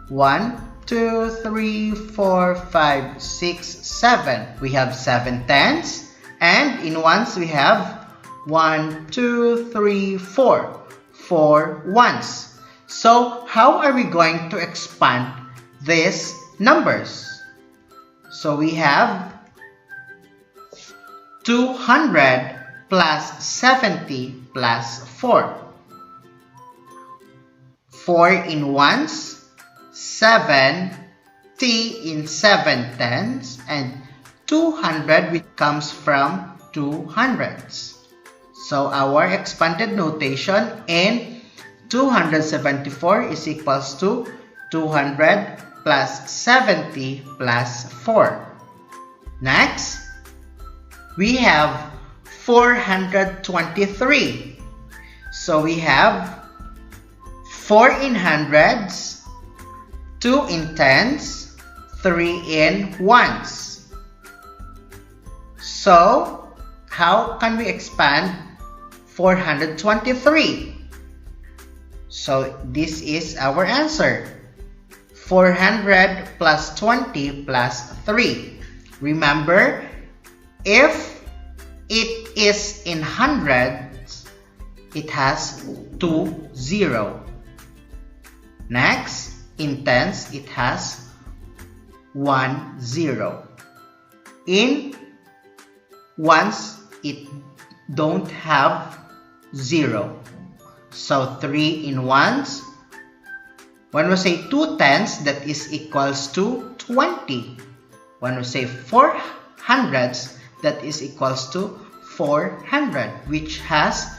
1, 2, 3, 4, 5, 6, 7. We have 7 tens, and in ones we have 1, 2, 3, 4. 4 ones. So how are we going to expand these numbers? So we have 200 plus 70 plus 4. 4 in ones, 70 in 7 tens, and 200 which comes from 200s. So our expanded notation in 274 is equals to 200 plus 70 plus 4. Next, we have 423. So we have 4 in hundreds, 2 in tens, 3 in ones. So how can we expand 423? So this is our answer. 400 plus 20 plus 3. Remember, if it is in hundreds, it has 2 0. Next, in tens, it has 1 0. In ones, it don't have 0. So 3 in ones. When we say 2 tens, that is equals to 20. When we say 4 hundreds, that is equals to 400, which has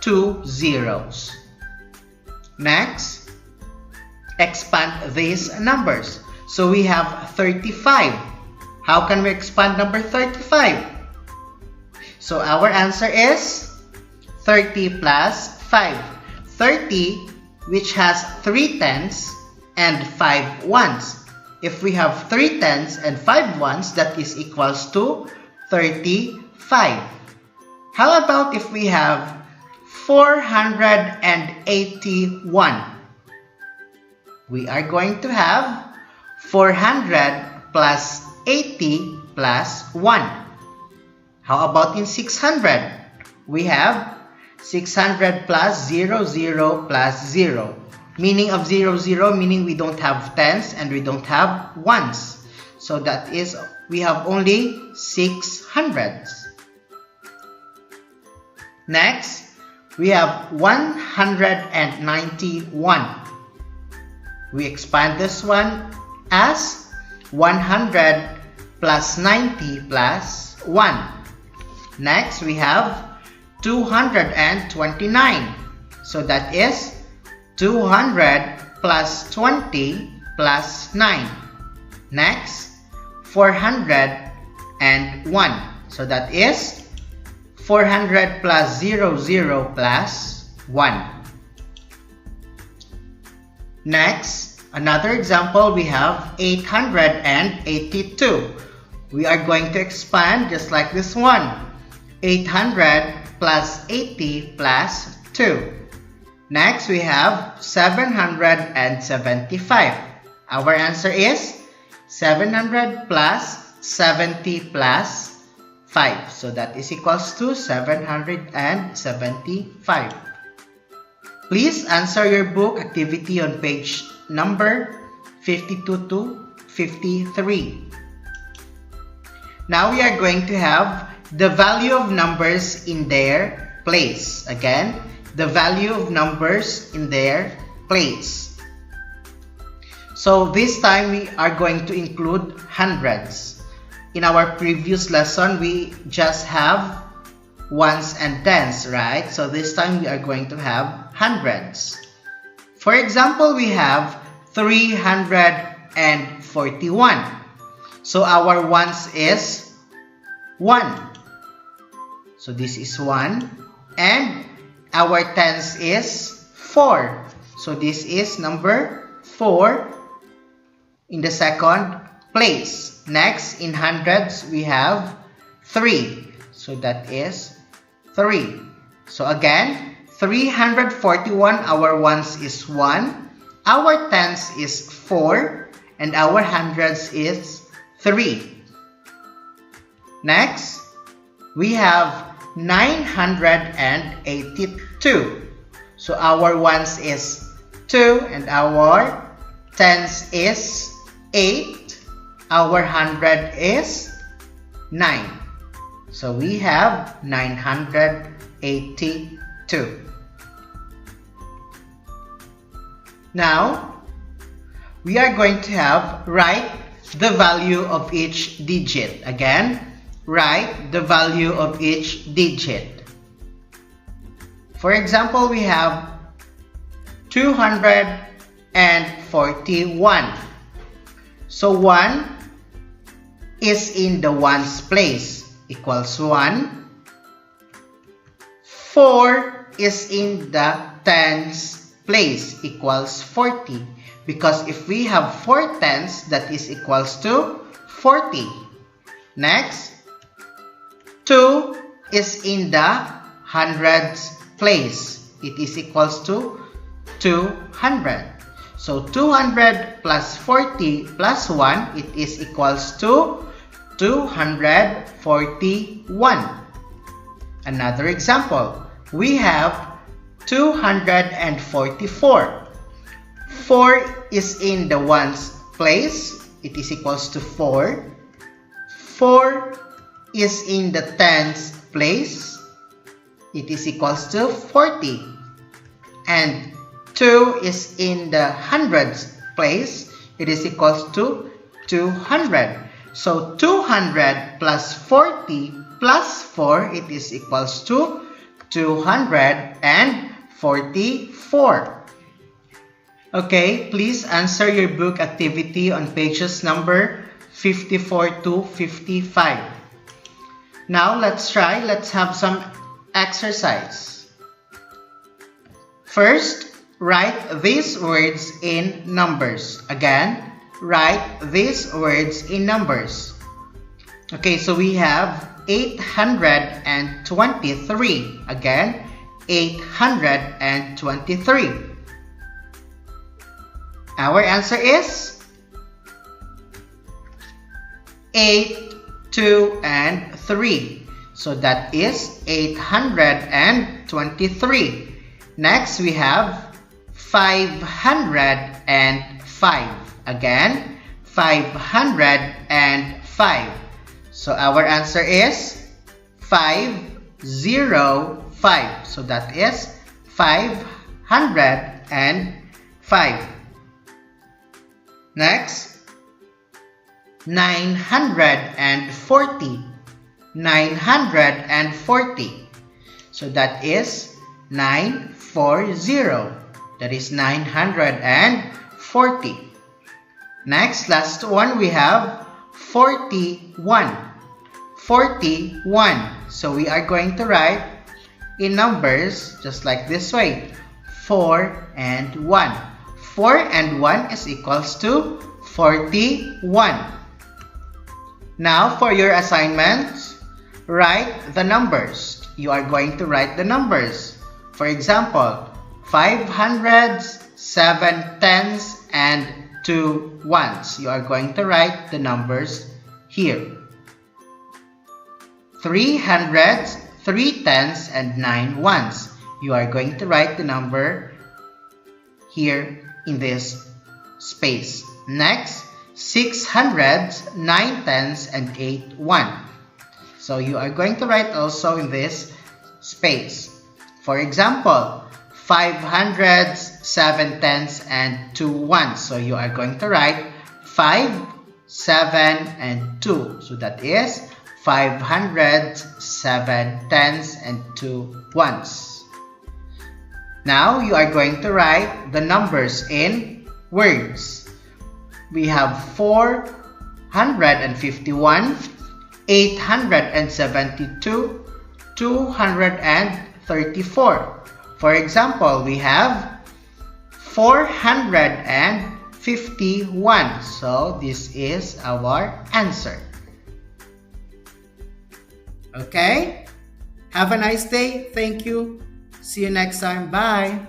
2 zeros. Next, expand these numbers. So we have 35. How can we expand number 35? So our answer is 30 plus 5. 30, which has 3 tens and 5 ones. If we have 3 tens and 5 ones, that is equals to 35. How about if we have 481? We are going to have 400 plus 80 plus 1. How about in 600? We have 600 plus 0, 0 plus 0. Meaning of 0, 0, meaning we don't have tens and we don't have ones. So that is, we have only 6 hundreds. Next, we have 191. We expand this one as 100 plus 90 plus 1. Next, we have 229. So that is 200 plus 20 plus 9. Next, 401. So that is 400 plus 0, 0 plus 1. Next, another example, we have 882. We are going to expand just like this one. 800 plus 80 plus 2. Next, we have 775. Our answer is 700 plus 70 plus 5. So that is equals to 775. Please answer your book activity on page number 52 to 53. Now we are going to have the value of numbers in their place. Again, the value of numbers in their place. So this time we are going to include hundreds. In our previous lesson, we just have ones and tens, right? So this time we are going to have hundreds. For example, we have 341. So our ones is 1. So this is 1. And our tens is 4. So this is number 4 in the second place. Next, in hundreds, we have 3. So that is 3. So again, 341, our ones is 1. Our tens is 4. And our hundreds is 3. Next, we have 982. So our ones is 2 and our tens is 8. Our hundred is 9. So we have 982. Now, we are going to write the value of each digit. Again, write the value of each digit. For example, we have 241. So 1 is in the ones place, equals 1. 4 is in the tens place, equals 40. Because if we have 4 tens, that is equals to 40. Next, 2 is in the hundreds place. It is equals to 200. So 200 plus 40 plus 1, it is equals to 241. Another example, we have 244. 4 is in the ones place, it is equals to 4. 4 is in the tens place, it is equals to 40. And 2 is in the hundreds place, it is equals to 200. So 200 plus 40 plus 4, it is equals to 244. Okay, please answer your book activity on pages number 54 to 55. Now let's have some exercise. First, write these words in numbers. Again, write these words in numbers. Okay, so we have 823. Again, 823. Our answer is 8, 2, and 3. So that is 823. Next, we have 505. Again, 505. So our answer is 505. So that is 505. Next, 940. 940. So that is 940. That is 940. Next, last one, we have 41. 41. So we are going to write in numbers just like this way. 4 and 1. 4 and 1 is equals to 41. Now for your assignment, write the numbers. You are going to write the numbers. For example, 5 hundreds, 7 tens, and 2 ones. You are going to write the numbers here. 3 hundreds, 3 tens, and 9 ones. You are going to write the number here in this space. Next, 6 hundreds, 9 tens, and 8 ones. So you are going to write also in this space. For example, 5 hundreds, 7 tens, and 2 ones. So you are going to write 5, 7, and 2. So that is 5 hundreds, 7 tens, and 2 ones. Now you are going to write the numbers in words. We have 451, 872, 234. For example, we have 451. So this is our answer. Okay? Have a nice day. Thank you. See you next time. Bye.